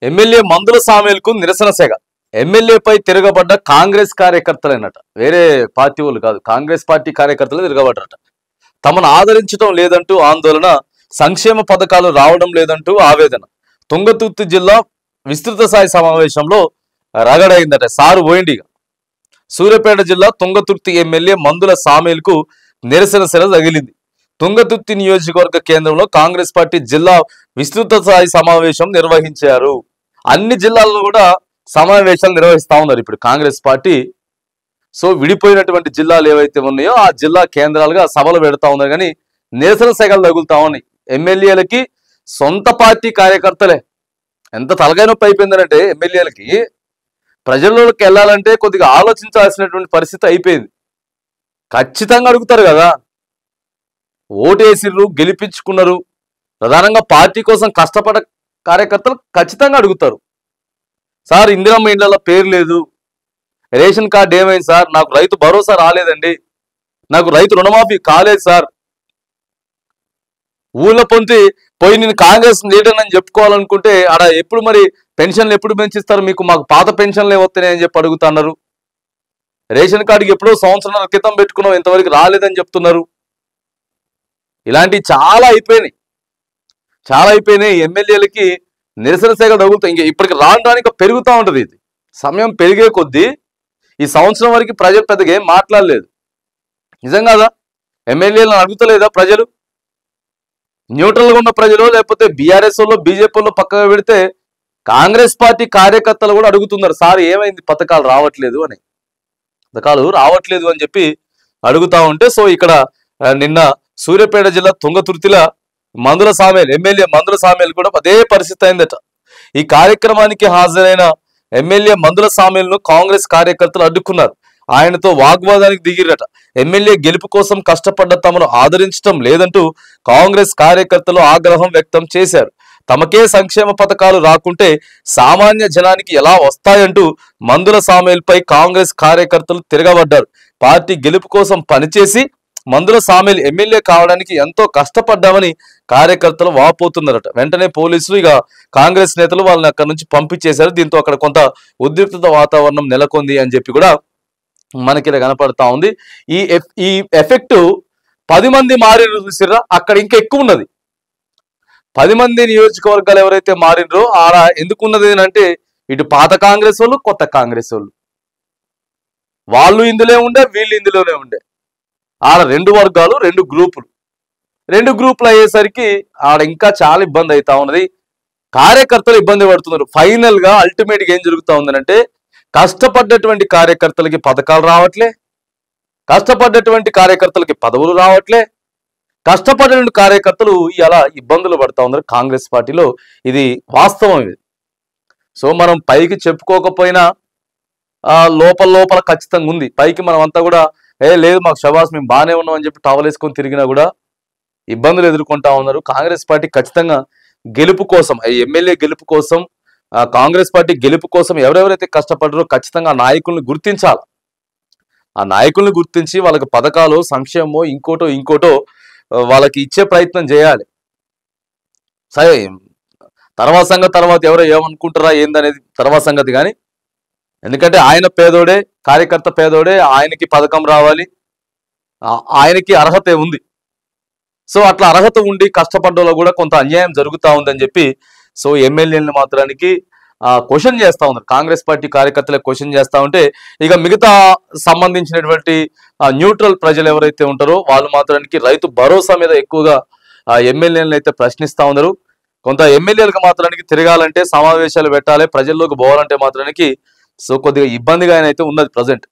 MLA మందుల సామేల్కు నిరసన సెగ. ఎమ్మెల్యేపై తిరగబడ్డ కాంగ్రెస్ కార్యకర్తలేనట, వేరే పార్టీ వాళ్ళు కాదు, కాంగ్రెస్ పార్టీ కార్యకర్తలు తిరగబడ్డరట. తమను ఆదరించడం లేదంటూ ఆందోళన, సంక్షేమ పథకాలు రావడం లేదంటూ ఆవేదన. తుంగతుర్తి జిల్లా విస్తృత స్థాయి సమావేశంలో రగడైందట. సారు పోయిండిగా. సూర్యాపేట జిల్లా తుంగతుర్తి ఎమ్మెల్యే మందుల సామేల్కు నిరసన సెల తగిలింది. తుంగతుర్తి నియోజకవర్గ కేంద్రంలో కాంగ్రెస్ పార్టీ జిల్లా విస్తృత స్థాయి సమావేశం నిర్వహించారు. అన్ని జిల్లాల్లో కూడా సమావేశాలు నిర్వహిస్తా ఉన్నారు ఇప్పుడు కాంగ్రెస్ పార్టీ. సో విడిపోయినటువంటి జిల్లాలు ఏవైతే ఉన్నాయో ఆ జిల్లా కేంద్రాలుగా సభలు పెడతా ఉన్నారు. కానీ నిరసన సెగలు తగులుతా ఉన్నాయి. ఎమ్మెల్యేలకి సొంత పార్టీ కార్యకర్తలే. ఎంత తలకాయ నొప్పి అయిపోయిందంటే ఎమ్మెల్యేలకి ప్రజల్లోకి వెళ్ళాలంటే కొద్దిగా ఆలోచించాల్సినటువంటి పరిస్థితి అయిపోయింది. ఖచ్చితంగా అడుగుతారు కదా, ఓటేసిర్రు, గెలిపించుకున్నారు, ప్రధానంగా పార్టీ కోసం కష్టపడ కార్యకర్తలు ఖచ్చితంగా అడుగుతారు. సార్ ఇందిరమ్మ ఇండ్ల పేరు లేదు, రేషన్ కార్డు ఏమైంది సార్, నాకు రైతు భరోసా రాలేదండి, నాకు రైతు రుణమాఫీ కాలేదు సార్, ఊళ్ళో పొంచి పోయి నేను కాంగ్రెస్ లీడర్ అని చెప్పుకోవాలనుకుంటే ఆడ ఎప్పుడు మరి పెన్షన్లు ఎప్పుడు పెంచిస్తారు మీకు, మాకు పాత పెన్షన్లే వస్తున్నాయని చెప్పి అడుగుతున్నారు. రేషన్ కార్డుకి ఎప్పుడో సంవత్సరాల క్రితం పెట్టుకున్నాం, ఇంతవరకు రాలేదని చెప్తున్నారు. ఇలాంటివి చాలా అయిపోయినాయి. ఎమ్మెల్యేలకి నిరసన సేగలు తగులుతాయి. ఇంకా ఇప్పటికి రానికి పెరుగుతూ ఉంటుంది. ఇది సమయం పెరిగే కొద్దీ ఈ సంవత్సరం వరకు ప్రజలు పెద్దగా ఏం మాట్లాడలేదు. నిజం కాదా? ఎమ్మెల్యేలను అడుగుతలేదా ప్రజలు? న్యూట్రల్గా ఉన్న ప్రజలు, లేకపోతే బీఆర్ఎస్ వాళ్ళు, బీజేపీ వాళ్ళు పక్కగా పెడితే కాంగ్రెస్ పార్టీ కార్యకర్తలు కూడా అడుగుతున్నారు, సార్ ఏమైంది పథకాలు రావట్లేదు అని చెప్పి అడుగుతా ఉంటే, సో ఇక్కడ నిన్న సూర్యాపేట జిల్లా తుంగతుర్తిల మందుల సామేల్, ఎమ్మెల్యే మందుల సామేల్ కూడా అదే పరిస్థితి అయిందట. ఈ కార్యక్రమానికి హాజరైన ఎమ్మెల్యే మందుల సామేల్ను కాంగ్రెస్ కార్యకర్తలు అడ్డుకున్నారు. ఆయనతో వాగ్వాదానికి దిగిరట. ఎమ్మెల్యే గెలుపు కోసం కష్టపడ్డ తమను ఆదరించడం లేదంటూ కాంగ్రెస్ కార్యకర్తలు ఆగ్రహం వ్యక్తం చేశారు. తమకే సంక్షేమ పథకాలు రాకుంటే సామాన్య జనానికి ఎలా వస్తాయంటూ మందుల సామేల్పై కాంగ్రెస్ కార్యకర్తలు తిరగబడ్డారు. పార్టీ గెలుపు కోసం పనిచేసి మందుల సామేల్ ఎమ్మెల్యే కావడానికి ఎంతో కష్టపడ్డామని కార్యకర్తలు వాపోతున్నారట. వెంటనే పోలీసులు ఇక కాంగ్రెస్ నేతలు వాళ్ళని అక్కడి నుంచి పంపించేశారు. దీంతో అక్కడ కొంత ఉద్రిక్తత వాతావరణం నెలకొంది అని చెప్పి కూడా మనకి కనపడతా ఉంది. ఈ ఎఫెక్ట్ 10 మంది మారిన చూసిర్రా, అక్కడ ఇంకా ఎక్కువ ఉన్నది. 10 మంది నియోజకవర్గాలు ఎవరైతే మారినరో ఆడ ఎందుకున్నది అంటే ఇటు పాత కాంగ్రెస్ వాళ్ళు, కొత్త కాంగ్రెస్ వాళ్ళు ఇందులో ఉండే, వీళ్ళు ఇందులోనే ఉండే. ఆడ 2 వర్గాలు, 2 గ్రూపులు అయ్యేసరికి ఆడ ఇంకా చాలా ఇబ్బంది అవుతా ఉన్నది. కార్యకర్తలు ఇబ్బంది పడుతున్నారు. ఫైనల్ గా అల్టిమేట్ గా ఏం జరుగుతా ఉందనంటే, కష్టపడ్డటువంటి కార్యకర్తలకి పథకాలు రావట్లే, కష్టపడ్డటువంటి కార్యకర్తలకి పదవులు రావట్లే, కష్టపడిన కార్యకర్తలు ఇలా ఇబ్బందులు పడతా ఉన్నారు కాంగ్రెస్ పార్టీలో. ఇది వాస్తవం. ఇది సో మనం పైకి చెప్పుకోకపోయినా లోపల ఖచ్చితంగా ఉంది. పైకి మనం అంతా కూడా లేదు మాకు షబాస్ మేము బాగానే ఉన్నాం అని చెప్పి టవల్ వేసుకొని తిరిగినా కూడా ఇబ్బందులు ఎదుర్కొంటా ఉన్నారు. కాంగ్రెస్ పార్టీ ఖచ్చితంగా గెలుపు కోసం, ఎమ్మెల్యే గెలుపు కోసం, కాంగ్రెస్ పార్టీ గెలుపు కోసం ఎవరెవరైతే కష్టపడ్డారో ఖచ్చితంగా ఆ నాయకుల్ని గుర్తించాలి. ఆ నాయకుల్ని గుర్తించి వాళ్ళకి పథకాలు, సంక్షేమమో ఇంకోటో వాళ్ళకి ఇచ్చే ప్రయత్నం చేయాలి. సరే తర్వాత ఎవరో ఏమనుకుంటారా ఏందనేది తర్వాత సంగతి. కానీ ఎందుకంటే ఆయన పేదోడే, కార్యకర్త పేదోడే, ఆయనకి పథకం రావాలి, ఆయనకి అర్హత ఉంది. సో అట్లా అర్హత ఉండి కష్టపడ్డలో కూడా కొంత అన్యాయం జరుగుతూ ఉందని చెప్పి సో ఎమ్మెల్యేలను మాత్రానికి క్వశ్చన్ చేస్తూ ఉన్నారు. కాంగ్రెస్ పార్టీ కార్యకర్తలకు క్వశ్చన్ చేస్తూ ఉంటే ఇక మిగతా సంబంధించినటువంటి న్యూట్రల్ ప్రజలు ఎవరైతే ఉంటారో వాళ్ళు మాత్రానికి రైతు భరోసా మీద ఎక్కువగా ఎమ్మెల్యేలను అయితే ప్రశ్నిస్తూ ఉన్నారు. కొంత ఎమ్మెల్యేలకు మాత్రానికి తిరగాలంటే, సమావేశాలు పెట్టాలి, ప్రజల్లోకి పోవాలంటే మాత్రానికి సో కొద్దిగా ఇబ్బందిగా అయితే ఉన్నది ప్రజెంట్.